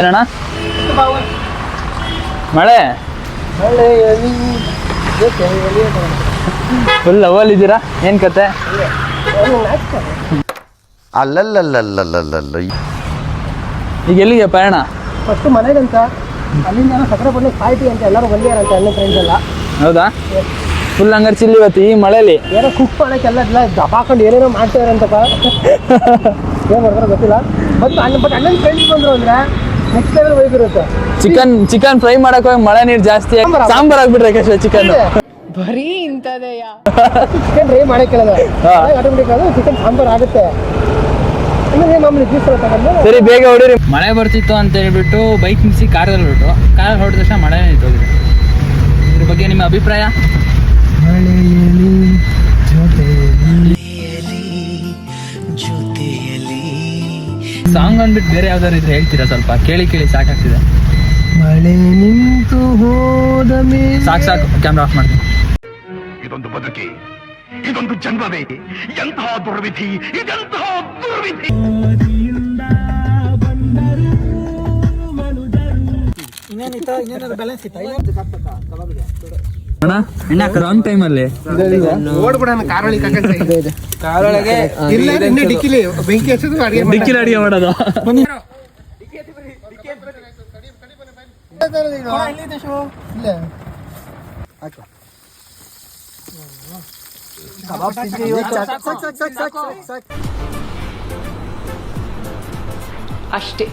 ಏನಣ್ಣ ಮಳೆ ಫುಲ್ ಲವಲ್ ಇದ್ದೀರಾ ಏನ್ ಕತೆ? ಅಲ್ಲಲ್ಲಲ್ಲಲ್ಲಲ್ಲಲ್ಲ ಈಗ ಎಲ್ಲಿಗೆ ಪಯಣ? ಫಸ್ಟ್ ಮನೆಗಂತ, ಅಲ್ಲಿಂದ ಸಕ್ಕರೆ ಬನ್ನಿ ಪಾರ್ಟಿ ಅಂತ ಎಲ್ಲರೂ ಬಂದಿಯಾರಂತ ಎಲ್ಲ ಫ್ರೆಂಡ್ಸ್ ಎಲ್ಲ. ಹೌದಾ? ಫುಲ್ ಹಂಗಾರೆ ಚಿಲ್ಲಿ ಇವತ್ತು ಈ ಮಳೆಯಲ್ಲಿ ಏನೋ ಕುಕ್ ಮಾಡೋಕ್ಕೆಲ್ಲ ದಬಾಕೊಂಡು ಏನೇನೋ ಮಾಡ್ತಾರಂತಪ್ಪ. ಏನು ಮಾಡ್ತಾರೋ ಗೊತ್ತಿಲ್ಲ. ಬಟ್ ಅಣ್ಣನ ಫ್ರೆಂಡ್ಸ್ ಬಂದರು ಅಂದರೆ ನೆಕ್ಸ್ಟ್ ಲೆವೆಲ್ ವೈಬ್ ಇರುತ್ತೆ. ಚಿಕನ್ ಫ್ರೈ ಮಾಡಕ್ ಹೋಗಿ ಮಳೆ ನೀರು ಜಾಸ್ತಿ ಸಾಂಬಾರ್ ಆಗ್ಬಿಟ್ರೆ ಕಷ್ಟ ಚಿಕನ್ ಬರೀ ಇಂಥದೆಯ ಚಿಕನ್ ಫ್ರೈ ಮಾಡೋಕ್ಕಿಲ್ಲ ಆಟೋಮೆಟಿಕ್ ಅದು ಚಿಕನ್ ಸಾಂಬಾರ್ ಆಗುತ್ತೆ. ಮಾಮೂಲಿ ಜ್ಯೂಸ್ ಎಲ್ಲ ತಗೊಂಡು ಸರಿ ಬೇಗ ಹೊಡಿರಿ. ಮಳೆ ಬರ್ತಿತ್ತು ಅಂತ ಹೇಳ್ಬಿಟ್ಟು ಬೈಕ್ ನಿಲ್ಸಿ ಕಾರಲ್ಲಿ ಹೊರಟ ತಕ್ಷಣ ಮಳೆ ನಿಂತೋಗಿದೆ. ಇದ್ರ ಬಗ್ಗೆ ನಿಮ್ಮ ಅಭಿಪ್ರಾಯ? ಸಾಂಗ್ ಅಂದ್ಬಿಟ್ಟು ಬೇರೆ ಯಾವ್ದಾರು ಇದ್ರೆ ಹೇಳ್ತೀರಾ? ಸ್ವಲ್ಪ ಕೇಳಿ ಸಾಕಾಗ್ತಿದೆ. ಮಳೆ ನಿಂತು ಹೋದ ಸಾಕು ಕ್ಯಾಮ್ರಾ ಆಫ್ ಮಾಡ್ತೀನಿ. ಇದೊಂದು ಬದುಕಿ, ಇದೊಂದು ಜನ್ಮವೇ, ಎಂತಹ ದುರ್ವಿಧಿ, ಇದೆಂತಹ ದುರ್ವಿಧಿ. ರಾಂಗ್ ಟೈಮ್ ಅಲ್ಲಿ ಬೆಂಕಿ ಹಚ್ಚೋದು ಡಿಕ್ಕಿಲಿ ಅಡಿಗೆ ಮಾಡೋದು. ಅಷ್ಟೇ.